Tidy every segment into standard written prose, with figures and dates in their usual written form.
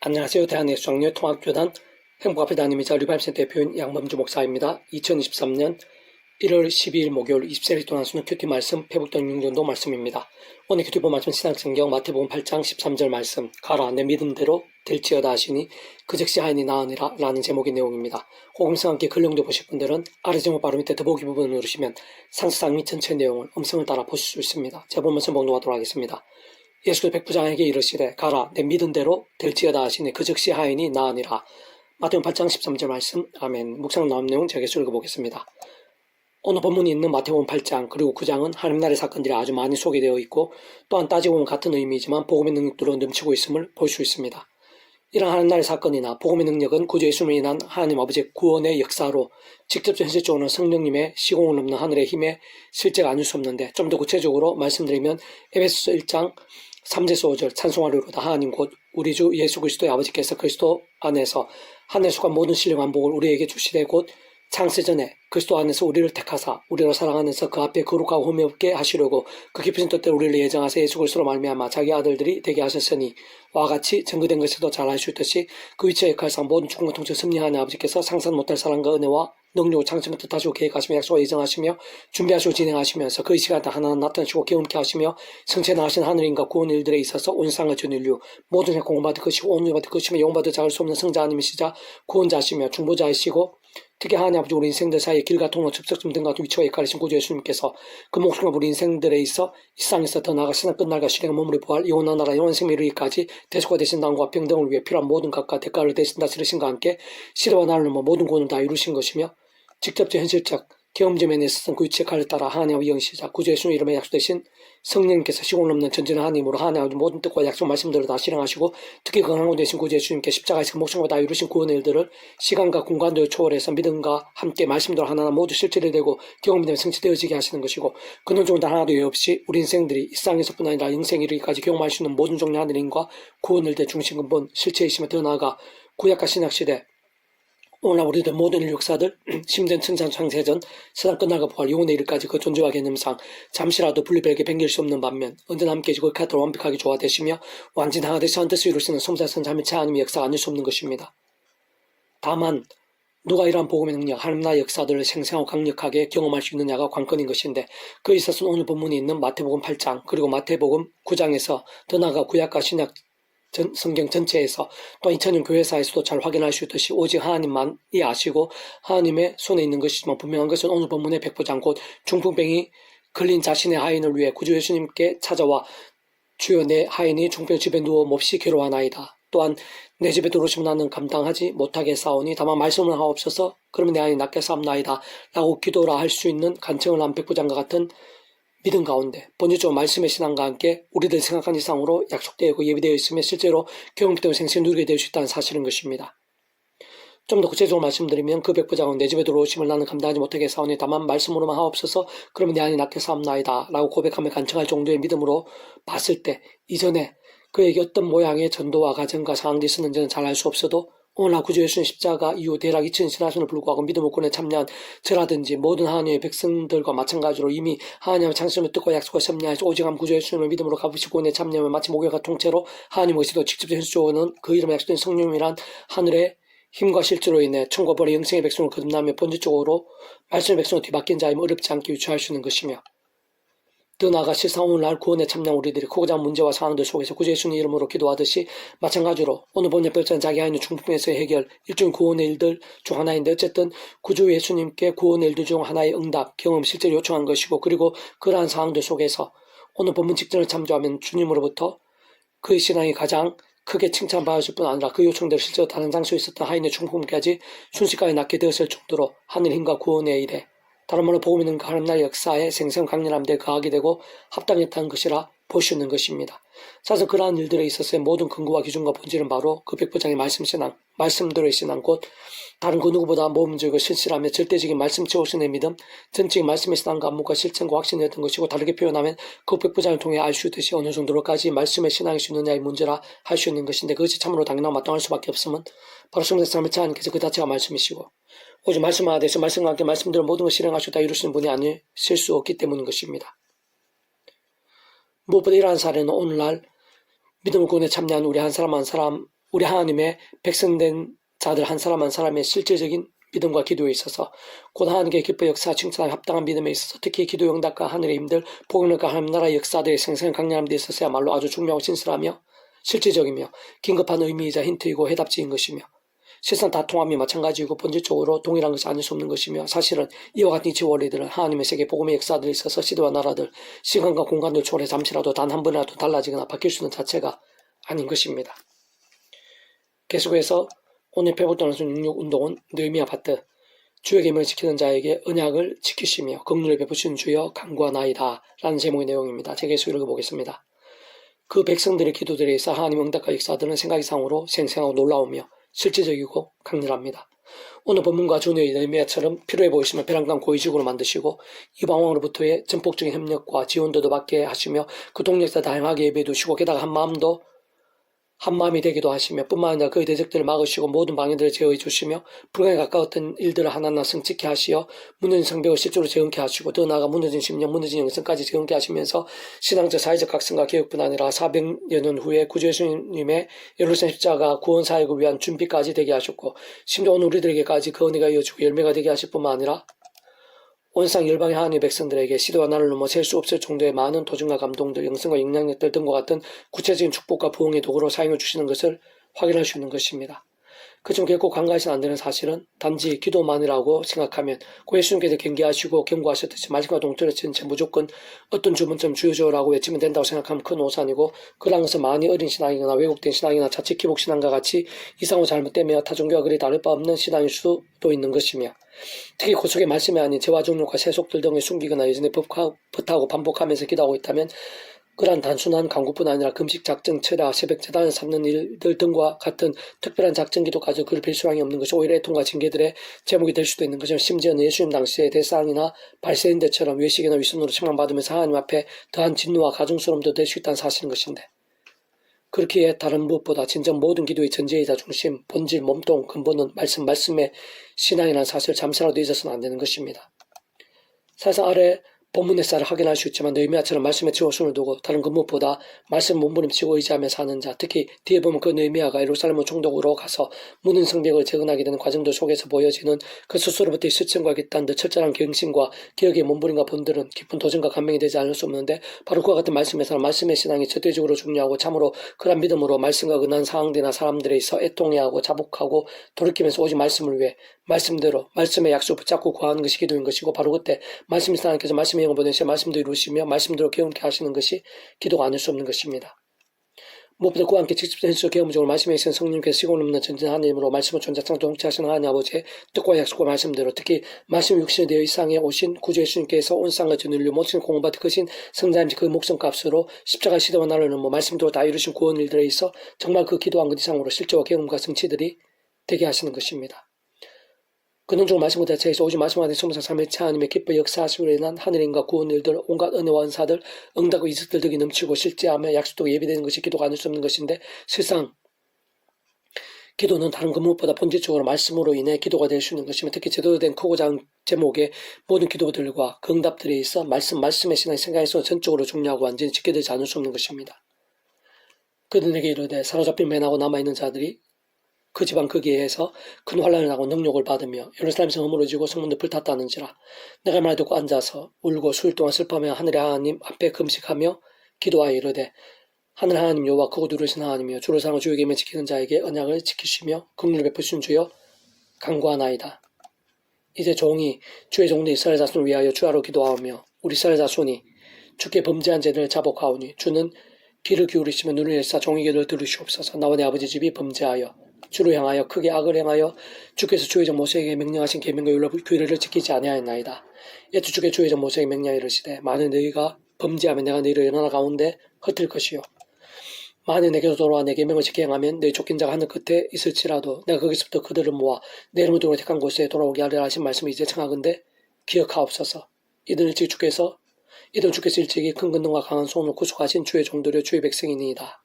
안녕하세요. 대한예수장로회 통합교단 행복앞에 담임이자 리바임센터 대표인 양범주 목사입니다. 2023년 1월 12일 목요일 20세기 동안수는 큐티 말씀 페북동 융전도 말씀입니다. 오늘 큐티보 말씀 신약성경 마태복음 8장 13절 말씀 가라 내 믿음대로 될지어다 하시니 그 즉시 하인이 나으니라 라는 제목의 내용입니다. 복음성과 함께 글령도 보실 분들은 아래 제목 바로 밑에 더보기 부분을 누르시면 상세상 및 전체 내용을 음성을 따라 보실 수 있습니다. 제가 본 말씀 봉독하도록 하겠습니다. 예수께서 백부장에게 이르시되 가라 내 믿은 대로 될지어다 하시니 그 즉시 하인이 나으니라. 마태복음 8장 13절 말씀 아멘. 묵상 나온 내용 제가 읽어보겠습니다. 오늘 본문이 있는 마태복음 8장 그리고 9장은 하나님 나라의 사건들이 아주 많이 소개되어 있고 또한 따지고 보면 같은 의미이지만 복음의 능력으로 넘치고 있음을 볼 수 있습니다. 이런 하나님 나라의 사건이나 복음의 능력은 구주 예수님으로 인한 하나님 아버지의 구원의 역사로 직접 현실적으로는 성령님의 시공을 넘는 하늘의 힘에 실제가 아닐 수 없는데 좀 더 구체적으로 말씀드리면 에베소서 1장 3절에서 5절 찬송하리로다 하나님 곧 우리 주 예수 그리스도의 아버지께서 그리스도 안에서 하늘에 속한 모든 신령한 복을 우리에게 주시되 곧 창세전에 그리스도 안에서 우리를 택하사 우리로 사랑하면서 그 앞에 거룩하고 흠이 없게 하시려고 그 깊으신 뜻대로 우리를 예정하사 예수 그리스도로 말미암아 자기 아들들이 되게 하셨으니 와 같이 증거된 것에도 잘 알 수 있듯이 그 위치의 역할상 모든 주권과 통치 승리하는 아버지께서 상상 못할 사랑과 은혜와 능력을 창조부터 뜻하시고 계획하시며 약속과 예정하시며 준비하시고 진행하시면서 그 시간에 하나는 나타나시고 경험케 하시며 성체 나가신 하늘인과 구원 일들에 있어서 온 세상을 전 인류 모든 생 공받을 것이고 온유받을 것이며 영받을 작을 수 없는 성자 하나님이시자 구원자시며 중보자이시고 특히 하나님 아버지 우리 인생들 사이에 길과 통로 접촉점 등과 위치와 역할이신 구주 예수님께서 그 목숨과 우리 인생들에 있어 이 세상에서 더 나아가 세상 끝날과 실행의 몸으로 부활 영원한 나라 영원 생명에 이르기까지 대속화 되신 땅과 평등을 위해 필요한 모든 값과 대가를 대신 다 치르신과 함께 시대와 나를 넘어 모든 구원을 다 이루신 것이며 직접적 현실적 경험점에 있어서 그 위치의 칼을 따라 하나님의 영시자 구주 예수님 이름에 약속되신 성령님께서 시공을 넘는 전진한 하나님으로 하나님의 모든 뜻과 약속 말씀들을 다 실행하시고 특히 건강하고 되신 구주 예수님께 십자가에서 목숨과 다 이루신 구원의 일들을 시간과 공간을 초월해서 믿음과 함께 말씀대로 하나하나 모두 실체를 되고 경험이 되면 성취되어지게 하시는 것이고 근원적으로 단 하나도 예외 없이 우리 인생들이 이 세상에서뿐 아니라 영생에 이르기까지 경험할 수 있는 모든 종류의 하늘인과 구원을 대 중심 근본 실체이시며 더 나아가 구약과 신약시대 오늘날 우리들 모든 인류 역사들 심전 천상 창세전 세상 끝날과 부활 영혼의 일까지 그 존재와 개념상 잠시라도 분리되게 변길 수 없는 반면 언제나 함께지고 카드로 완벽하게 조화되시며 완전 하나되시 한 뜻을 이루시는 성자선 자매체 하나님의 역사가 아닐 수 없는 것입니다. 다만 누가 이러한 복음의 능력 하나님 나라의 역사들을 생생하고 강력하게 경험할 수 있느냐가 관건인 것인데 그에 있어서는 오늘 본문이 있는 마태복음 8장 그리고 마태복음 9장에서 더 나아가 구약과 신약 성경 전체에서 또 2000년 교회사에서도 잘 확인할 수 있듯이 오직 하나님만이 아시고 하나님의 손에 있는 것이지만 분명한 것은 오늘 본문의 백부장 곧 중풍병이 걸린 자신의 하인을 위해 구주 예수님께 찾아와 주여 내 하인이 중풍 집에 누워 몹시 괴로워하나이다. 또한 내 집에 들어오시면 나는 감당하지 못하게 싸우니 다만 말씀을 하옵소서 그러면 내 하인이 낫게 싸움나이다 라고 기도라 할 수 있는 간청을 한 백부장과 같은 믿음 가운데 본질적으로 말씀의 신앙과 함께 우리들 생각한 이상으로 약속되고 예비되어 있으며 실제로 경험되고 생생히 누리게 될 수 있다는 사실인 것입니다. 좀 더 구체적으로 말씀드리면 그 백부장은 내 집에 들어오심을 나는 감당하지 못하게 싸우니 다만 말씀으로만 하옵소서 그러면 내 안이 낫게 싸움나이다 라고 고백하며 간청할 정도의 믿음으로 봤을 때 이전에 그에게 어떤 모양의 전도와 과정과 상황들이 있었는지는 잘 알 수 없어도 오늘날 구주 예수님 십자가 이후 대략 2000년 지나서는 불구하고 믿음 없고에 참여한 저라든지 모든 하나님의 백성들과 마찬가지로 이미 하나님의 창조의 뜻과 약속과 섭리하여서 오직한 구주 예수님을 믿음으로 갚으시고 구원에 참여하며 마치 목욕과 통째로 하나님 의시도 직접 현실적으로는 그 이름에 약속된 성령이란 하늘의 힘과 실제로 인해 천과 벌의 영생의 백성을 거듭나며 본질적으로 말씀의 백성을 뒤바뀐 자임을 어렵지 않게 유추할 수 있는 것이며 더 나아가 실상 오늘날 구원에 참여한 우리들이 크고자 한 문제와 상황들 속에서 구주 예수님 이름으로 기도하듯이 마찬가지로 오늘 본 옆별자는 자기 하인의 중풍에서의 해결 일종의 구원의 일들 중 하나인데 어쨌든 구주 예수님께 구원의 일들 중 하나의 응답 경험 실제로 요청한 것이고 그리고 그러한 상황들 속에서 오늘 본문 직전을 참조하면 주님으로부터 그의 신앙이 가장 크게 칭찬받았을 뿐 아니라 그 요청대로 실제로 다른 장소에 있었던 하인의 중풍까지 순식간에 낫게 되었을 정도로 하늘 힘과 구원의 일에 다른 말로 복음이 있는 하나님 나라의 역사에 생생 강렬함 데 거하게 되고 합당했다는 것이라 볼 수 있는 것입니다. 사실 그러한 일들에 있어서의 모든 근거와 기준과 본질은 바로 그 백부장의 말씀신앙, 말씀대로의 신앙 곧 다른 그 누구보다 모범적이고 실실하며 절대적인 말씀 최우선의 믿음, 전적인 말씀의 신앙과 안목과 실천과 확신이었던 것이고 다르게 표현하면 그 백부장을 통해 알 수 있듯이 어느 정도로까지 말씀의 신앙일 수 있느냐의 문제라 할 수 있는 것인데 그것이 참으로 당연하고 마땅할 수밖에 없음은 바로 성령 사람의 하나님께서 그 자체가 말씀이시고 오직 말씀하나 되서 말씀과 함께 말씀대로 모든 것을 실행하시고 다 이루시는 분이 아니실 수 없기 때문인 것입니다. 무엇보다 이러한 사례는 오늘날 믿음을 구원에 참여한 우리 한 사람 한 사람 우리 하나님의 백성된 자들 한 사람 한 사람의 실질적인 믿음과 기도에 있어서 곧 하나님의 기뻐 역사 칭찬하기 합당한 믿음에 있어서 특히 기도 응답과 하늘의 힘들 복음과 하나님 나라의 역사들의 생생한 강렬함 데 있어서야말로 아주 중요하고 진실하며 실질적이며 긴급한 의미이자 힌트이고 해답지인 것이며 실상 다 통함이 마찬가지이고 본질적으로 동일한 것이 아닐 수 없는 것이며 사실은 이와 같은 이치 원리들은 하나님의 세계 복음의 역사들에 있어서 시대와 나라들 시간과 공간을 초월해 잠시라도 단 한 번이라도 달라지거나 바뀔 수 있는 자체가 아닌 것입니다. 계속해서 오늘 페북도나스 66운동은 느헤미야 파트 주의 계명을 지키는 자에게 언약을 지키시며 긍휼을 베푸시는 주여 간구하나이다 라는 제목의 내용입니다. 제가 계속 읽어보겠습니다. 그 백성들의 기도들에 의해서 하나님 응답과 역사들은 생각이상으로 생생하고 놀라우며 실질적이고 강렬합니다. 오늘 본문과 전의 느헤미야처럼 필요해 보이시면 벼랑간 고위직으로 만드시고 이방왕으로부터의 전폭적인 협력과 지원도도 받게 하시며 그 동력자 다양하게 예배해 두시고 게다가 한 마음이 되기도 하시며 뿐만 아니라 그의 대적들을 막으시고 모든 방해들을 제어해 주시며 불가에 가까웠던 일들을 하나하나 성취케 하시어 무너진 성벽을 실제로 재건케 하시고 더 나아가 무너진 심령, 무너진 영성까지 재건케 하시면서 신앙적 사회적 각성과 개혁뿐 아니라 400여 년 후에 구주 예수님의 예루살렘 십자가 구원 사역을 위한 준비까지 되게 하셨고 심지어 오늘 우리들에게까지 그 은혜가 이어지고 열매가 되게 하실 뿐만 아니라 온상 열방의 하나님의 백성들에게 시대와 나를 넘어 셀 수 없을 정도의 많은 도전과 감동들, 영성과 영향력들 등과 같은 구체적인 축복과 부흥의 도구로 사용해 주시는 것을 확인할 수 있는 것입니다. 그중 결코 간과해서는 안 되는 사실은 단지 기도만이라고 생각하면 고 예수님께서 경계하시고 경고하셨듯이 말씀과 동떨어진 채 무조건 어떤 주문점 주여줘라고 외치면 된다고 생각하면 큰 오산이고 그러한 것은 많이 어린 신앙이거나 왜곡된 신앙이나 자칫 기복 신앙과 같이 이상하고 잘못되며 타종교와 그리 다를 바 없는 신앙일 수도 있는 것이며 특히 그 속에 말씀이 아닌 재화 종류과 세속들 등을 숨기거나 예전에 법하고 반복하면서 기도하고 있다면 그러한 단순한 간구뿐 아니라 금식 작정, 철야, 새벽 재단을 삼는 일들 등과 같은 특별한 작정 기도까지 그를 빌 수량이 없는 것이 오히려 애통과 징계들의 제목이 될 수도 있는 것이며 심지어는 예수님 당시의 대상이나 발세인들처럼 외식이나 위선으로 책망받으면서 하나님 앞에 더한 진노와 가증스러움도 될 수 있다는 사실인 것인데 그렇기에 다른 무엇보다 진정 모든 기도의 전제이자 중심, 본질, 몸통, 근본은 말씀의 신앙이라는 사실을 잠시라도 잊어서는 안 되는 것입니다. 사실 아래 본문의 쌀을 확인할 수 있지만 느헤미야처럼 말씀에 지호순을 두고 다른 그 무엇보다 말씀 몸부림치고 의지하며 사는 자 특히 뒤에 보면 그 느헤미야가 예루살렘 총독으로 가서 무너진 성벽을 재건하게 되는 과정들 속에서 보여지는 그 스스로부터의 실천과 결단 듯 철저한 경신과 기억의 몸부림과 본들은 깊은 도전과 감명이 되지 않을 수 없는데 바로 그와 같은 말씀에서는 말씀의 신앙이 절대적으로 중요하고 참으로 그런 믿음으로 말씀과 근한 상황들이나 사람들에 있어 애통해하고 자복하고 돌이키면서 오직 말씀을 위해 말씀대로 말씀의 약속을 붙잡고 구하는 것이 기도인 것이고 바로 그때 말씀이 하나님께서 말씀의 영을 보내셔 말씀도 이루시며 말씀대로 개운케 하시는 것이 기도가 아닐 수 없는 것입니다. 무엇보다 그와 함께 직접 현실로 경험적으로 말씀에 있는 성령님께서 시공을 넘는 전진한 하나님으로 말씀을 존재창조 통치하시는 하나님 아버지의 뜻과 약속과 말씀대로 특히 말씀 육신이 되어 이 땅에 오신 구주 예수님께서 온 땅과 전 인류 모든 공부받은 크신 성자님지 그 목숨값으로 십자가 시대와 나를 넘어 말씀대로 다 이루신 구원 일들에 있어 정말 그 기도한 것 이상으로 실제와 경험과 성취들이 되게 하시는 것입니다. 근원적으로 말씀과 대체해서 오직 말씀 안에 성부상 삼위일체 하나님의 기뻐 역사하시로 인한 하늘인과 구원 일들 온갖 은혜와 은사들 응답과 이적들 등이 넘치고 실제하며 약속도 예비되는 것이 기도가 아닐 수 없는 것인데 실상 기도는 다른 그 무엇보다 본질적으로 말씀으로 인해 기도가 될 수 있는 것이며 특히 제대로 된 크고 작은 제목의 모든 기도들과 그 응답들에 있어 말씀의 신앙의 생각에서 전적으로 중요하고 완전히 지켜되지 않을 수 없는 것입니다. 그들에게 이르되 사로잡힌 맨하고 남아있는 자들이 그 지방 거기에서 큰 환란을 하고 능욕을 받으며 예루살렘에서 허물어지고 성문도 불탔다는지라 내가 말 듣고 앉아서 울고 수일 동안 슬퍼하며 하늘의 하나님 앞에 금식하며 기도하여 이르되 하늘 하나님 여호와 크고 두르신 하나님이여 주를 사랑하고 주의 계명을 지키는 자에게 언약을 지키시며 긍휼을 베푸신 주여 간구하나이다. 이제 종이 주의 종들 이스라엘 자손을 위하여 주하로 기도하오며 우리 이스라엘 자손이 주께 범죄한 죄를 자복하오니 주는 귀를 기울이시며 눈을 열사 종의 기도를 들으시옵소서. 나와 내 아버지 집이 범죄하여 주로 향하여 크게 악을 행하여 주께서 주의 종 모세에게 명령하신 계명과 율법 규례를 지키지 아니하였나이다. 이에 주께 주의 종 모세에게 명령하여 이르시되 만일 너희가 범죄하면 내가 너희를 연하나 가운데 흩을 것이요 만일 내게로 돌아와 내 계명을 지켜 행하면 너희 쫓긴 자가 하늘 끝에 있을지라도 내가 거기서부터 그들을 모아 내 이름을 두고 택한 곳에 돌아오게 하리라 하신 말씀을 이제 청하건대 기억하옵소서. 이들은 주께서 일찍이 큰 근능과 강한 손으로 구속하신 주의 종들의 주의 백성이니이다.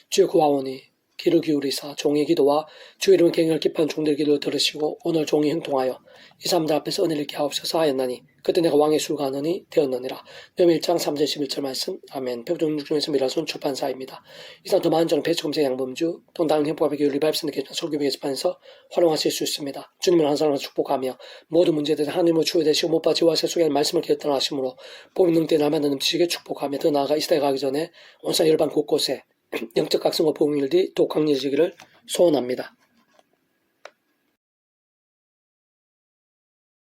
주의 구하오니 귀를 기울이사 종의 기도와 주의 이름 갱을 깊은 종들 기도 들으시고 오늘 종이 형통하여 이 사람들 앞에서 은혜를 있게 하옵소서 하였나니 그때 내가 왕의 술관원이 되었느니라. 뇌미 1장 3절 11절 말씀. 아멘. 배부동 중에서 미라손 출판사입니다. 이상 더 많은 저는 배치검색 양범주 또 다른 행복합의 교육 리바이브센터 개전 설교비 게시판에서 활용하실 수 있습니다. 주님을 한 사람을 축복하며 모든 문제들은 하나님을 주어되시고 못 빠지와 세속의 말씀을 결단하심으로 봄이 능때 날마다 넘치게 축복하며 더 나아가 이 시대에 가기 전에 온산 열방 곳곳에 영적 각성과 복음일들이 독강해지기를 소원합니다.